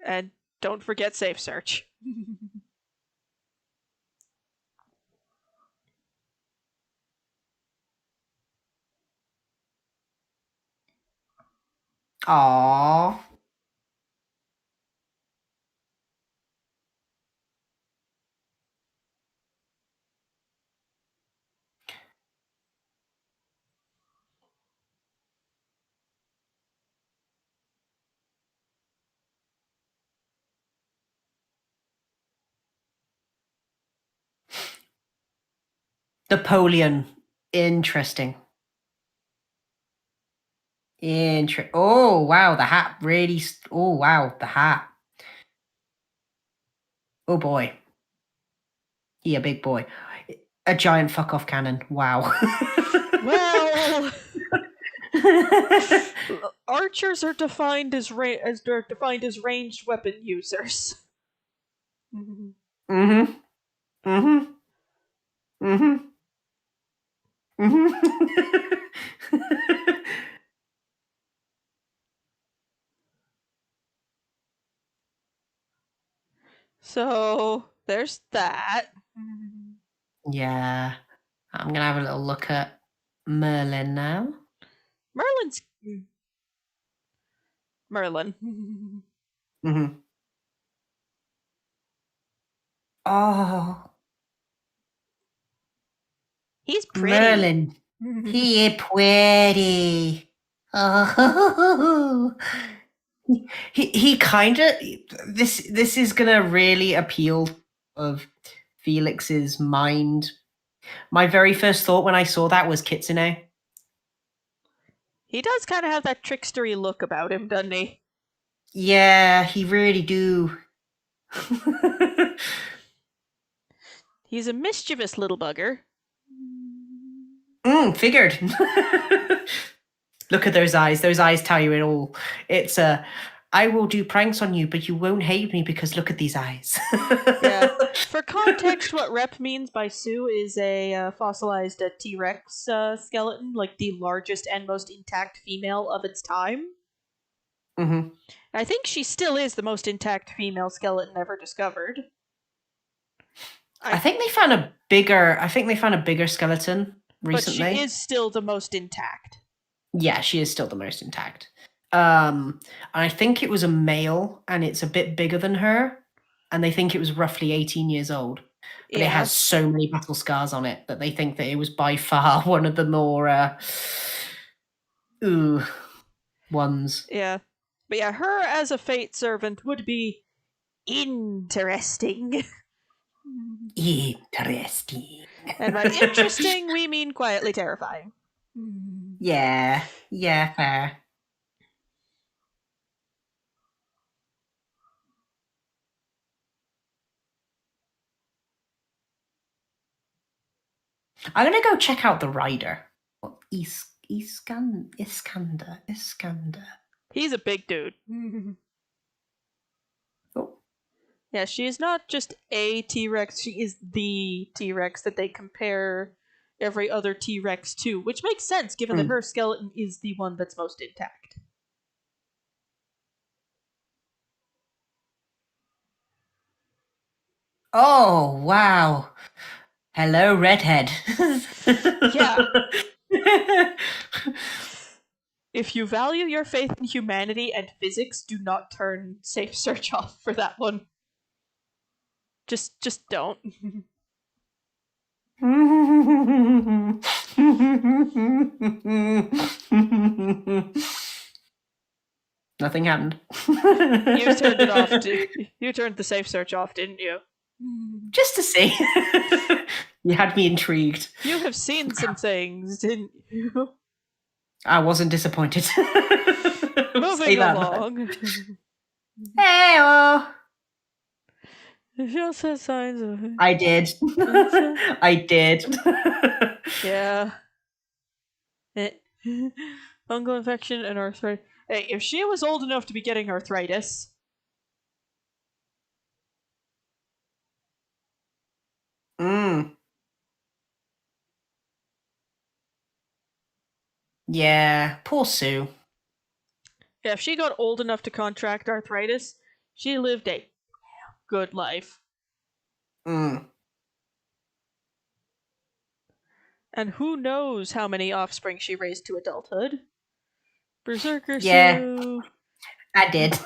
and don't forget safe search. Aww. Napoleon. Interesting. Oh, wow, the hat really... Oh, wow, the hat. Oh, boy. He a big boy. A giant fuck-off cannon. Wow. Well... Archers are defined as ranged weapon users. Mm-hmm. Mm-hmm. Mm-hmm. Mm-hmm. So there's that. Yeah. I'm gonna have a little look at Merlin now. Merlin's Merlin. Mm-hmm. Oh. He's pretty. Merlin. He is pretty. Oh. He kind of this is gonna really appeal of Felix's mind. My very first thought when I saw that was Kitsune. He does kind of have that trickstery look about him, doesn't he? Yeah, he really do. He's a mischievous little bugger. Figured. Look at those eyes. Those eyes tell you it all. It's I will do pranks on you, but you won't hate me because look at these eyes. Yeah. For context, what Rep means by Sue is a fossilized T-Rex skeleton, like the largest and most intact female of its time. Mm-hmm. I think she still is the most intact female skeleton ever discovered. I think they found a bigger skeleton recently. But she is still the most intact. Yeah, she is still the most intact. And I think it was a male, and it's a bit bigger than her, and they think it was roughly 18 years old. But it has so many battle scars on it that they think that it was by far one of the more ones. Yeah. But yeah, her as a fate servant would be interesting. Interesting. And by interesting, we mean quietly terrifying. Yeah, fair. I'm gonna go check out the rider. Iskander. He's a big dude. Oh. Yeah, she is not just a T-Rex, she is the T-Rex that they compare every other T-Rex to, which makes sense given that her skeleton is the one that's most intact. Oh, wow. Hello, redhead. Yeah. If you value your faith in humanity and physics, do not turn safe search off for that one. Just don't. Nothing happened. You turned it off. You turned the safe search off, didn't you? Just to see. You had me intrigued. You have seen some things, didn't you? I wasn't disappointed. Moving along. Hey, She also has signs of it. I did. I did. Yeah. Fungal infection and arthritis. Hey, if she was old enough to be getting arthritis. Yeah, poor Sue. Yeah, if she got old enough to contract arthritis, she lived a good life. And who knows how many offspring she raised to adulthood. Berserker Sue. I did.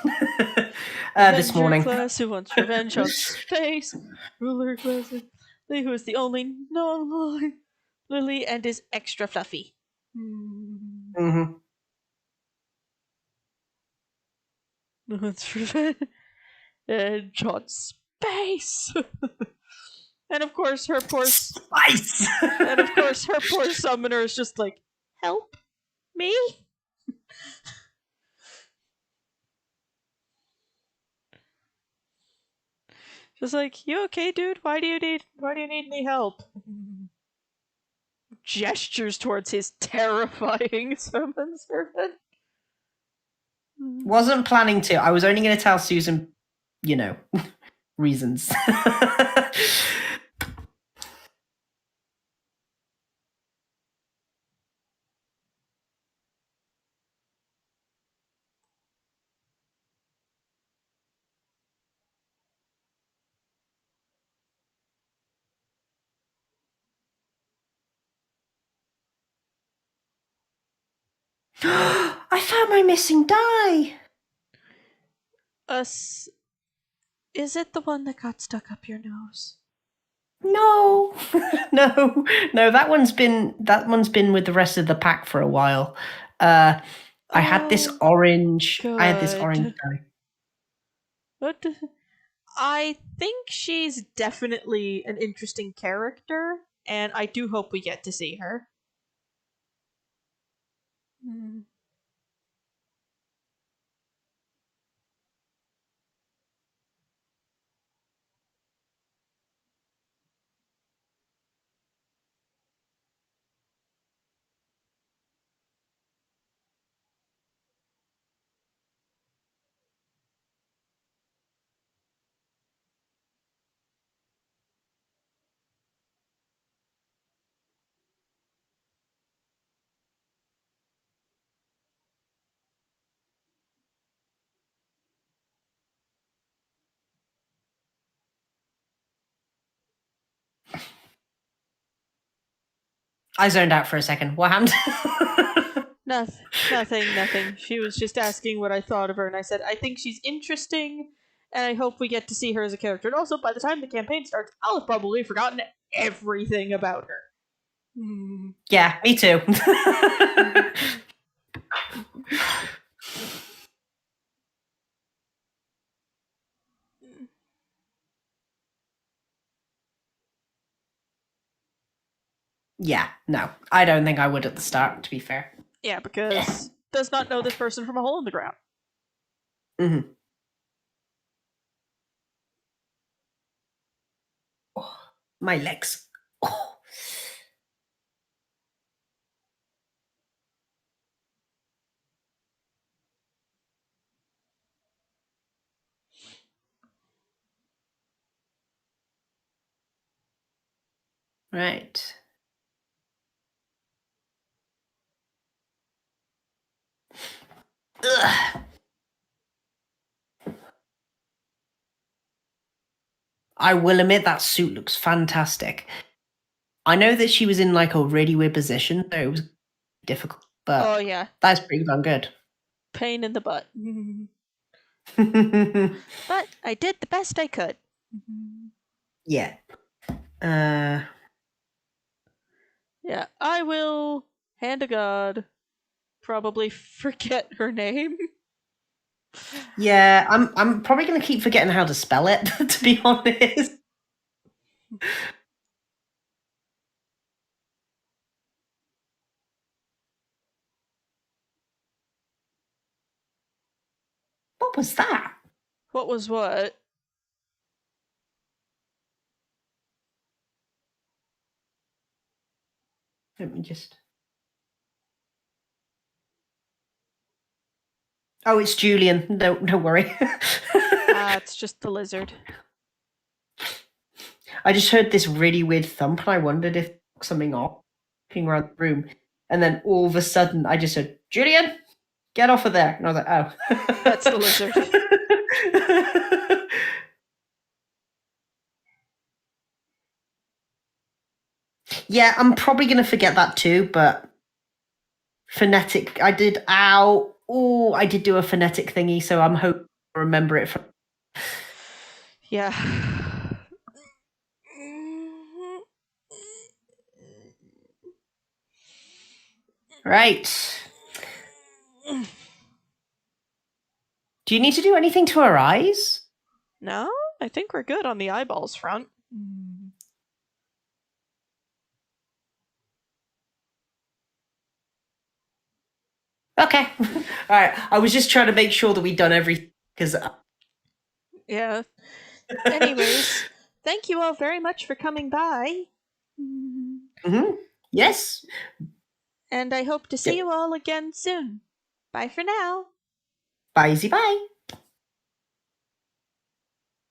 This morning. Class who wants revenge on space. Ruler class who is the only non-line. Lily and is extra fluffy. Wants revenge. And John Space. And of course her poor Spice. And of course her poor summoner is just like, help me? Just like, you okay, dude? Why do you need any help? Gestures towards his terrifying summon servant. Wasn't planning to. I was only going to tell Susan, reasons. I found my missing die. Is it the one that got stuck up your nose? No, no. That one's been with the rest of the pack for a while. I had this Oh, orange. I had this good. orange guy. What? I think she's definitely an interesting character, and I do hope we get to see her. Hmm. I zoned out for a second. What happened? Nothing. She was just asking what I thought of her, and I said I think she's interesting, and I hope we get to see her as a character. And also, by the time the campaign starts, I'll have probably forgotten everything about her. Hmm. Yeah, me too. Yeah, no, I don't think I would at the start. To be fair. Yeah, because does not know this person from a hole in the ground. Hmm. Oh, my legs. Oh. Right. Ugh. I will admit that suit looks fantastic. I know that she was in like a really weird position, so it was difficult, Oh but yeah, that's pretty darn good. pain in the butt. But I did the best I could. Yeah. Uh, Yeah, I will, hand to God, probably forget her name. yeah, I'm probably gonna keep forgetting how to spell it, to be honest. What was that? What was what? Let me just. Oh, it's Julian. Don't worry. It's just the lizard. I just heard this really weird thump, and I wondered if something off, looking around the room, and then all of a sudden, I just said, "Julian, get off of there," and I was like, "Oh, That's the lizard. Yeah, I'm probably gonna forget that too, but phonetic. I did. Ow. Oh, I did do a phonetic thingy, so I'm hoping to remember it. Yeah. Right. Do you need to do anything to her eyes? No, I think we're good on the eyeballs front. Okay. All right. I was just trying to make sure that we'd done everything because. Yeah. Anyways, thank you all very much for coming by. Mm-hmm. Yes. And I hope to see Yep. you all again soon. Bye for now. Bye, bye.